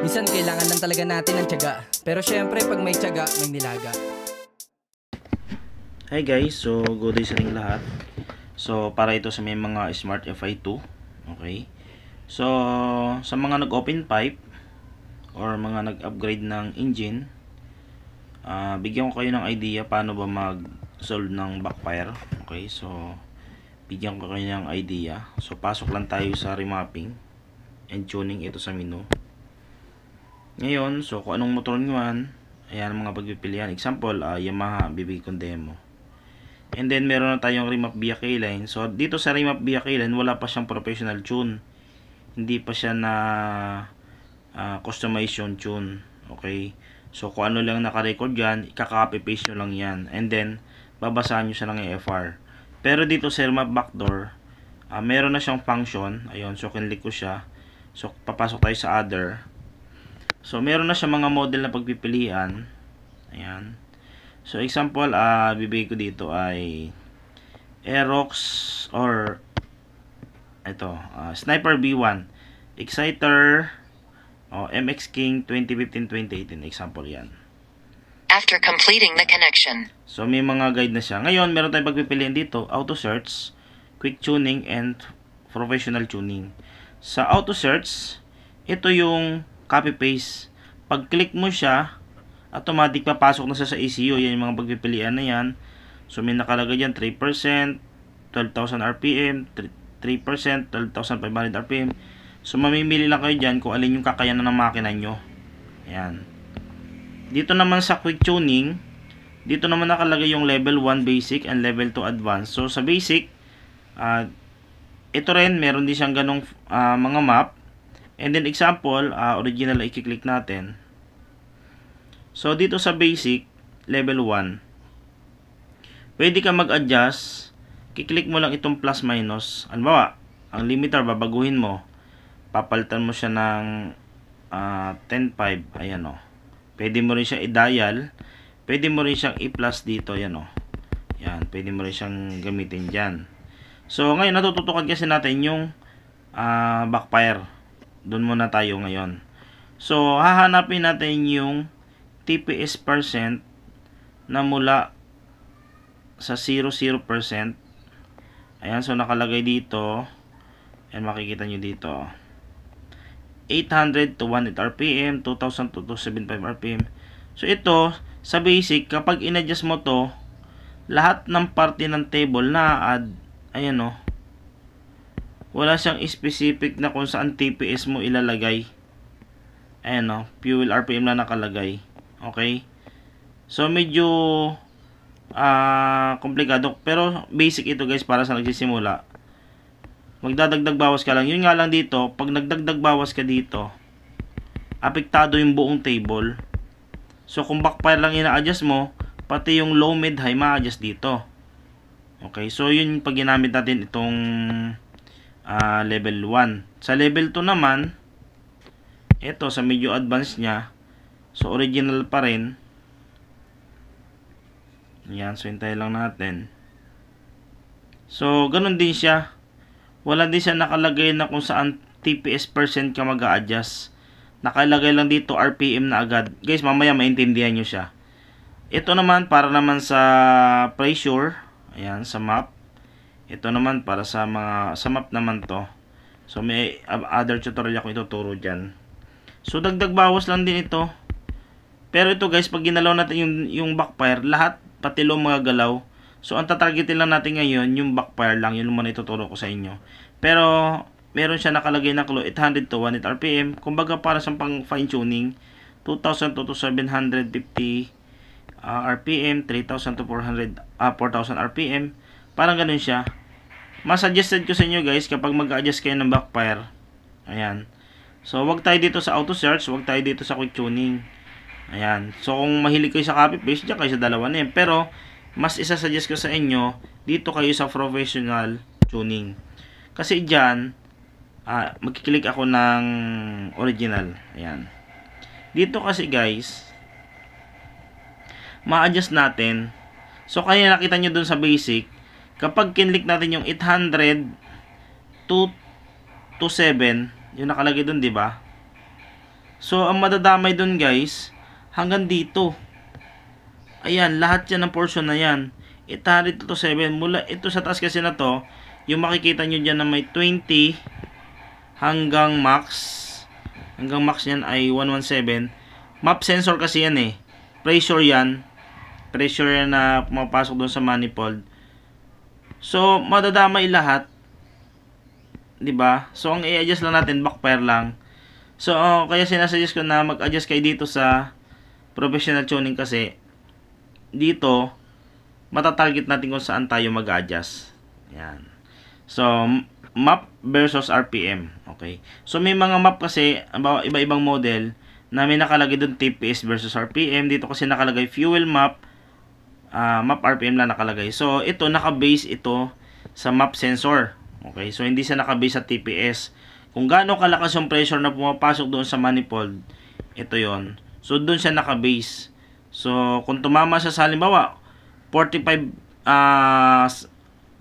Minsan kailangan lang talaga natin ng tiyaga. Pero syempre, pag may tiyaga, may nilaga. Hi guys, so good day sa ating lahat. So para ito sa may mga Smart FI2. Okay. So sa mga nag-open pipe or mga nag-upgrade ng engine, bigyan ko kayo ng idea paano ba mag-solve ng backfire. Okay, so bigyan ko kayo ng idea. So pasok lang tayo sa remapping and tuning ito sa menu. Ngayon, so kung anong motor nyo yan, ayan ang mga pagpipilian. Example, Yamaha, bibigay kong demo. And then meron na tayong remap via K-line. So dito sa remap via K-line, wala pa siyang professional tune. Hindi pa siya na customization tune. Okay. So kung ano lang naka-record yan, ikaka-copy paste nyo lang yan. And then babasahan nyo siya ng EFR. Pero dito sa remap backdoor, meron na siyang function. Ayun, so kinlik ko siya. So papasok tayo sa other. So meron na siya mga model na pagpipilian. Ayan. So example, bibigay ko dito ay Aerox or ito, Sniper B1, Exciter, MX King 2015-2018, example yan. After completing the connection. So may mga guide na siya. Ngayon, meron tayong pagpipilian dito, Auto Search, Quick Tuning, and Professional Tuning. Sa Auto Search, ito yung copy-paste. Pag click mo siya, automatic papasok na siya sa ECU. Yan yung mga pagpipilian na yan. So may nakalagay dyan 3%, 12,000 RPM, 3%, 12,500 RPM. So mamimili lang kayo dyan kung alin yung kakayanan ng makina nyo. Ayan. Dito naman sa quick tuning, dito naman nakalagay yung level 1 basic and level 2 advanced. So sa basic, ito rin meron din siyang ganong mga map. And then example, original i-click natin. So dito sa basic, level 1, pwede ka mag-adjust. Kiklik mo lang itong plus minus. Halimbawa, ang limiter babaguhin mo. Papalitan mo siya ng 10.5. Ayan o. Pwede mo rin siya i-dial. Pwede mo rin siyang i-plus dito. Ayan o. Yan. Pwede mo rin siyang gamitin dyan. So ngayon natututukan kasi natin yung backfire. Doon muna tayo ngayon. So hahanapin natin yung TPS percent na mula sa 00%. Ayan, so nakalagay dito. Ayan, makikita nyo dito. 800 to 100 RPM, 2000 to 275 RPM. So ito, sa basic, kapag in-adjust mo to, lahat ng parte ng table na-add. Ayan o. Wala siyang specific na kung saan TPS mo ilalagay. Ayan o, fuel RPM na nakalagay. Okay? So medyo komplikado, pero basic ito guys para sa nagsisimula. Magdadagdag bawas ka lang. Yun nga lang dito, pag nagdagdag bawas ka dito, apektado yung buong table. So kung backfire lang ina-adjust mo, pati yung low, mid, high ma-adjust dito. Okay, so yun pag ginamit natin itong level 1. Sa level 2 naman, ito sa medyo advanced niya, so original pa rin. Yan, so hintayin lang natin. So ganun din siya. Wala din siya nakalagay na kung saan TPS percent ka mag-a-adjust. Nakalagay lang dito RPM na agad. Guys, mamaya maintindihan nyo siya. Ito naman para naman sa pressure. Ayan, sa map. Ito naman para sa map naman to. So may other tutorial ako ituturo dyan. So dagdag bawas lang din ito. Pero ito guys, pag ginalaw natin yung backfire, lahat pati lo mga galaw. So ang tatargetin lang natin ngayon yung backfire lang, yun muna ituturo ko sa inyo. Pero meron siya nakalagay na clue 800 to 100 RPM. Kumbaga para sa pang fine tuning, 2000 to 750 RPM, 3000 to 4000 RPM. Parang ganun siya. Mas suggested ko sa inyo guys kapag mag-adjust kayo ng backfire. Ayan. So wag tayo dito sa auto search, wag tayo dito sa quick tuning. Ayan. So kung mahilig kayo sa copy paste, diyan kayo sa dalawa na yan. Pero mas isa-suggest ko sa inyo, dito kayo sa professional tuning. Kasi dyan, magkiklik ako ng original. Ayan. Dito kasi guys, ma-adjust natin. So kaya nakita nyo dun sa basic, kapag kinlik natin yung 800 to 7, yung nakalagay dun, di ba? So, ang madadamay dun guys, hanggang dito. Ayan, lahat yan ng portion na yan. 800 to 7. Mula ito sa taas kasi na to, yung makikita nyo dyan na may 20 hanggang max. Hanggang max yan ay 117. Map sensor kasi yan eh. Pressure yan. Pressure yan na pumapasok doon sa manifold. So, madadamay lahat. 'Di ba? So, ang i-adjust lang natin, backfire lang. So, kaya sinasuggest ko na mag-adjust kayo dito sa professional tuning kasi dito, matatarget natin kung saan tayo mag-adjust. Yan. So, map versus RPM. Okay. So, may mga map kasi, iba-ibang model, na may nakalagay doon TPS versus RPM. Dito kasi nakalagay fuel map, map RPM lang nakalagay. So, ito, naka-base ito sa map sensor. Okay. So, hindi siya naka-base sa TPS. Kung gaano kalakas yung pressure na pumapasok doon sa manifold, ito yon. So, doon siya naka-base. So, kung tumama siya sa halimbawa, 45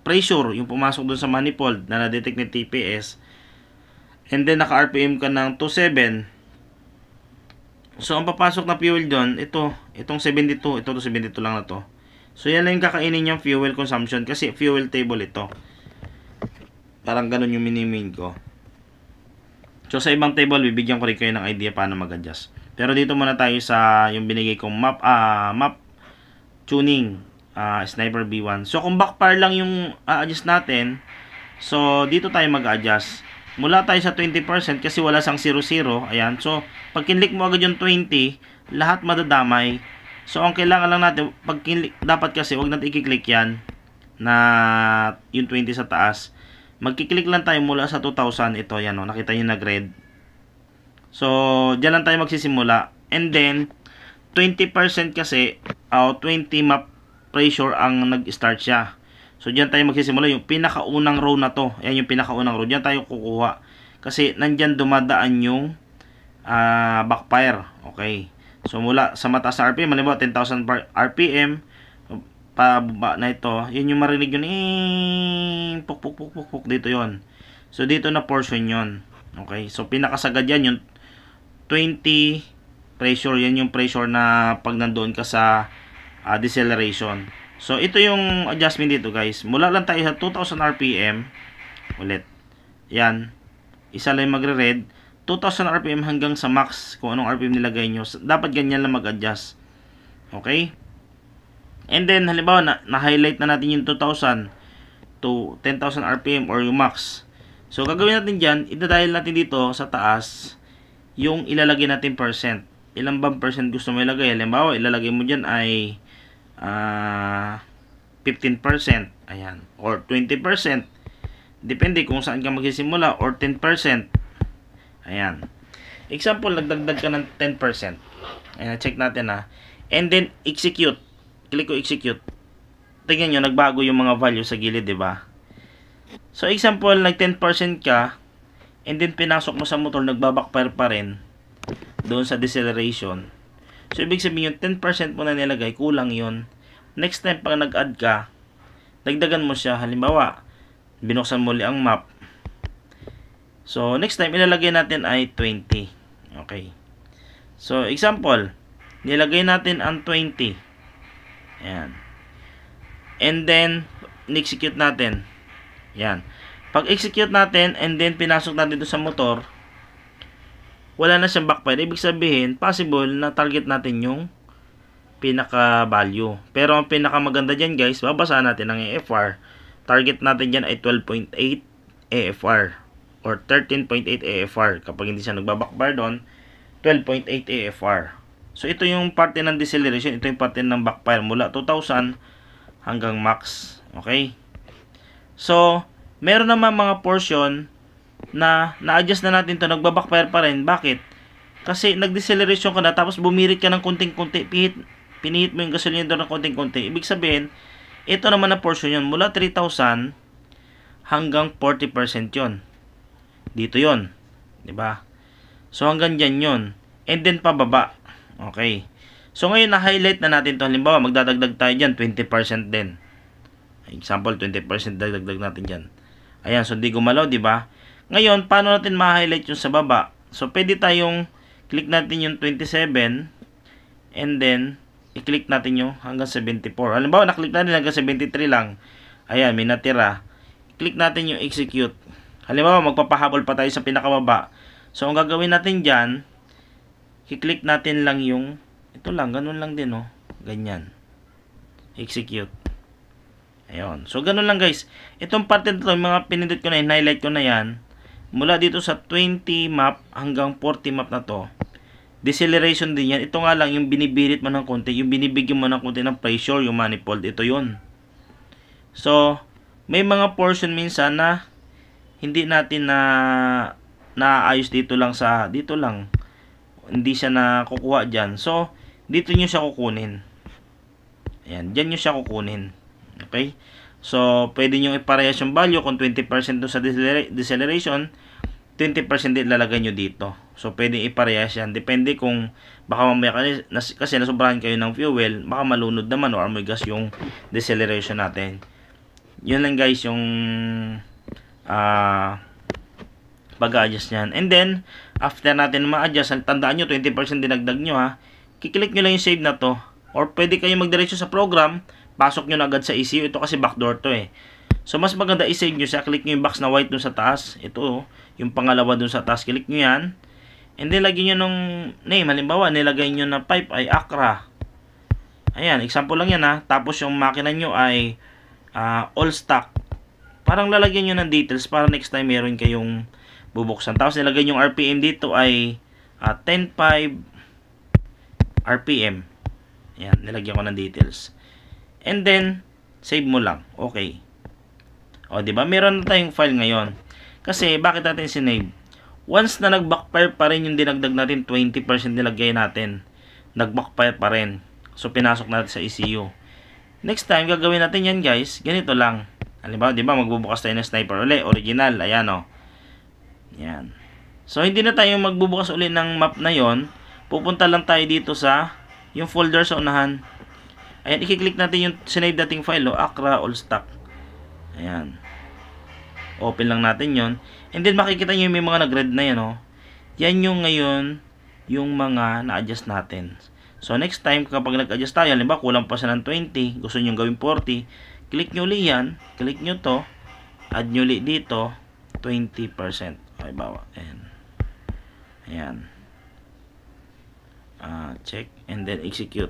pressure yung pumasok doon sa manifold na na-detect ni TPS, and then naka-RPM ka ng 27, so, ang papasok na fuel doon, itong 72, ito to 72 lang na to. So, yan lang yung kakainin yung fuel consumption kasi fuel table ito. Parang ganun yung minimin ko. So, sa ibang table, bibigyan ko rin kayo ng idea paano mag-adjust. Pero dito muna tayo sa yung binigay kong map tuning, Sniper B1. So, kung backfire lang yung adjust natin, so, dito tayo mag-adjust. Mula tayo sa 20% kasi wala sang 0-0. Ayan. So, pag kinlik mo agad yung 20, lahat madadamay. So, ang kailangan lang natin, pag kinlik, dapat kasi, wag natin i-click yan na yung 20 sa taas. Magkiklik lang tayo mula sa 2,000. Ito, yan o. Nakita nyo nag-red. So, dyan lang tayo magsisimula. And then, 20% kasi, 20 map pressure ang nag-start siya. So, dyan tayo magsisimula. Yung pinakaunang row na to. Ayan yung pinakaunang row. Dyan tayo kukuha. Kasi, nandyan dumadaan yung backfire. Okay. So, mula sa mataas na RPM, halimbawa 10,000 RPM, pababa na ito, yun yung marinig yun, puk puk puk puk puk, dito yon. So, dito na portion yon. Okay. So, pinakasagad yan yung 20 pressure. Yan yung pressure na pag nandoon ka sa deceleration. So, ito yung adjustment dito guys. Mula lang tayo sa 2,000 RPM. Ulit. Yan. Isa lang magre-red. 2,000 RPM hanggang sa max. Kung anong RPM nilagay nyo. Dapat ganyan lang mag-adjust. Okay? And then, halimbawa, na-highlight na natin yung 2,000 to 10,000 RPM or yung max. So, gagawin natin dyan, idadial natin dito sa taas yung ilalagay natin percent. Ilang bang percent gusto mo ilagay? Halimbawa, ilalagay mo dyan ay 15%. Ayan. Or 20%. Depende kung saan ka magsisimula. Or 10%. Ayan. Example, nagdagdag ka ng 10%. Ayan, check natin ha. And then, execute. Click ko execute. Tingnan nyo, nagbago yung mga value sa gilid, di ba? So, example, nag 10% ka, and then pinasok mo sa motor, nagbabackfire pa rin doon sa deceleration. So, ibig sabihin yung 10% mo na nilagay, kulang yun. Next time, pag nag-add ka, dagdagan mo siya. Halimbawa, binuksan muli ang map. So, next time, ilalagay natin ay 20. Okay. So, example, nilagay natin ang 20. Ayan. And then, in-execute natin. Ayan. Pag execute natin, and then pinasok natin dito sa motor, wala na siyang backfire. Ibig sabihin, possible na target natin yung pinaka-value. Pero ang pinaka-maganda dyan guys, babasa natin ang AFR. Target natin dyan ay 12.8 AFR. Or 13.8 AFR. Kapag hindi siya nagbabackfire doon, 12.8 AFR. So, ito yung parte ng deceleration. Ito yung parte ng backfire mula 2,000 hanggang max. Okay? So, meron naman mga portion na na-adjust na natin to, nagbabackfire pa rin. Bakit? Kasi nag-deceleration ka na, tapos bumirit ka ng konting-konti, pinihit mo yung gasoline doon ng konting-konti. Ibig sabihin, ito naman na portion yun. Mula 3,000 hanggang 40% yun. Dito yun. Diba? So, hanggang dyan yun. And then, pababa. Okay. So, ngayon, na-highlight na natin to. Halimbawa, magdadagdag tayo dyan, 20% din. Example, 20% dagdag natin dyan. Ayan, so, hindi gumalaw, di ba? Ngayon, paano natin ma-highlight yung sa baba? So, pwede tayong click natin yung 27, and then, i-click natin yung hanggang 74. Halimbawa, na-click natin hanggang 73 lang. Ayan, may natira. Click natin yung execute. Halimbawa, magpapahabol pa tayo sa pinakababa. So, ang gagawin natin dyan, i-click natin lang yung, ito lang, ganun lang din, oh. Ganyan. Execute. Ayun. So, ganun lang guys. Itong parte nito, yung mga pinindot ko na, highlight ko na yan, mula dito sa 20 map hanggang 40 map na to, deceleration din yan. Ito nga lang, yung binibirit mo ng konti, yung binibigyan mo ng konti ng pressure, yung manifold, ito yun. So, may mga portion minsan na hindi natin na naayos dito lang sa, dito lang. Hindi siya nakukuha dyan. So, dito nyo siya kukunin. Ayan, dyan nyo siya kukunin. Okay? So, pwede nyo iparehas yung value kung 20% doon sa deceleration, 20% din lalagay nyo dito. So, pwede iparehas yan. Depende kung baka mamaya kasi nasobrahan kayo ng fuel, baka malunod naman o amoy gas yung deceleration natin. Yun lang guys yung pag-adjust nyan. And then, after natin ma-adjust, tandaan nyo, 20% dinagdag nyo ha. Kiklik nyo lang yung save na to. Or pwede kayo magdiretso sa program, pasok nyo na agad sa ECU. Ito kasi backdoor to eh. So, mas maganda i-save nyo siya. Click nyo yung box na white dun sa taas. Ito, yung pangalawa dun sa taas. Click nyo yan. And then, lagyan nyo ng name. Halimbawa, nilagay nyo na pipe ay Accra. Ayan, example lang yan ha. Tapos, yung makina nyo ay all stock. Parang lalagyan nyo ng details para next time meron kayong bubuksan. Tapos, nilagay yung RPM dito ay 10.5 RPM. Ayan, nilagyan ko ng details. And then, save mo lang. Okay. O, diba? Meron na tayong file ngayon. Kasi, bakit natin sinave? Once na nag-backfire pa rin yung dinagdag natin, 20% nilagay natin. Nag-backfire pa rin. So, pinasok natin sa ECU. Next time, gagawin natin yan, guys. Ganito lang. Halimbawa, diba? Magbubukas tayo ng sniper uli. Original. Ayan, o. Ayan. So, hindi na tayo magbubukas uli ng map na yon. Pupunta lang tayo dito sa yung folder sa unahan. Ayan, i-click natin yung sinave dating file, o. Accra all stock. Ayan. Open lang natin yon. And then makikita nyo may mga nag-red na yan, oh. Yan yung ngayon, yung mga na-adjust natin. So, next time, kapag nag-adjust tayo, halimbawa, kulang pa siya ng 20, gusto nyo gawin 40, click nyo ulit yan, click nyo to, add nyo ulit dito, 20%. Okay, bawa. Ayan. Ayan. Check, and then execute.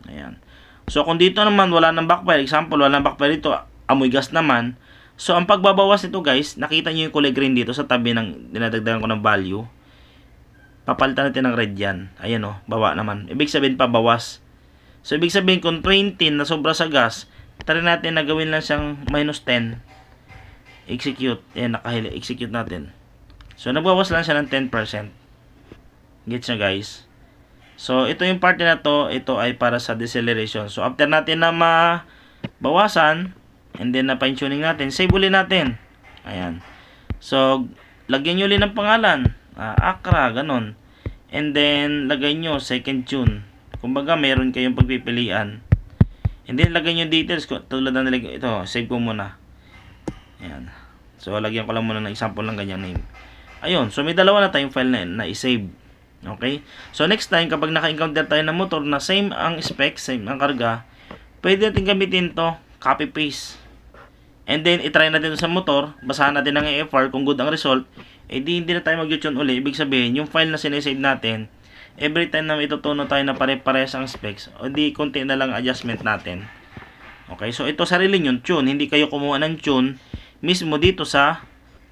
Ayan. So, kung dito naman, wala nang backfire, example, wala nang backfire dito, amoy gas naman. So, ang pagbabawas nito guys, nakita nyo yung kulay green dito sa tabi ng dinadagdagan ko ng value. Papalitan natin ng red yan. Ayan o, bawa naman. Ibig sabihin pa, bawas. So, ibig sabihin kung 20 na sobra sa gas, try natin na gawin lang siyang minus 10. Execute. Ayan, nakahili. Execute natin. So, nagbawas lang siya ng 10%. Gets nyo guys? So, ito yung part na to, ito ay para sa deceleration. So, after natin na mabawasan, and then na fine tuning natin, save ulit natin. Ayan. So, lagyan nyo ulit ng pangalan. Accra, ganun. And then, lagay nyo second tune. Kumbaga, meron kayong pagpipilian. And then, lagay nyo details. Tulad na nilagay, ito, save ko muna. Ayan. So, lagyan ko lang muna ng example ng ganyang name. Ayun. So, may dalawa na tayong file na i-save. Okay? So, next time, kapag naka-encounter tayo ng motor na same ang specs, same ang karga, pwede natin gamitin to, copy-paste. And then, itry natin sa motor, basahan natin ng AFR, kung good ang result, hindi na tayo mag-tune uli. Ibig sabihin, yung file na sinesave natin, every time na itutuno tayo na pare-pares ang specs, o di, konti na lang adjustment natin. Okay, so ito sarili yung tune. Hindi kayo kumuha ng tune mismo dito sa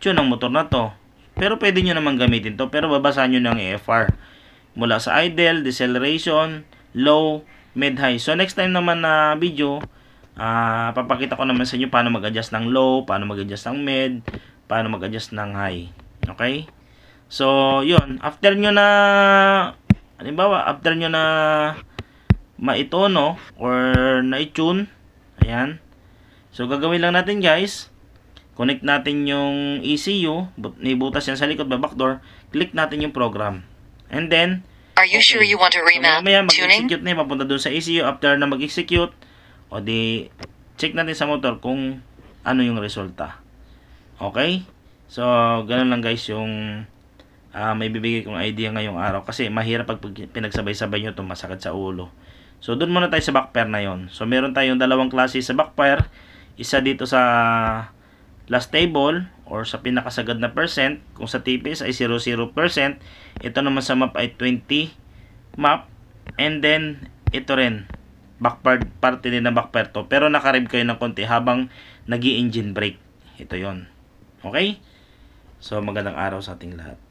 tune ng motor na to. Pero pwede nyo naman gamitin to, pero babasahan nyo ng AFR. Mula sa idle, deceleration, low, mid, high. So, next time naman na video, papakita ko naman sa inyo paano mag-adjust ng low, paano mag-adjust ng mid, paano mag-adjust ng high. Okay? So, yun. After nyo na, halimbawa, after nyo na maitono or na-tune, ayan. So, gagawin lang natin guys, connect natin yung ECU, nibutas yan sa likod, backdoor, click natin yung program. And then, Are you sure you want to remap so, mamaya tuning? mag-execute na, papunta dun sa ECU. After na mag-execute, o di, check natin sa motor kung ano yung resulta. Okay? So, ganun lang guys yung may bibigay kong idea ngayong araw kasi mahirap pag pinagsabay-sabay nyo ito, masakit sa ulo. So doon muna tayo sa backfire na yon. So meron tayong dalawang klase sa backfire, isa dito sa last table or sa pinakasagad na percent, kung sa TPS ay 00%, ito naman sa map ay 20 map, and then ito rin backfire, parte din ng backfire to, pero naka-rev kayo ng konti habang nag-i-engine brake. Ito yon. Okay? So magandang araw sa ating lahat.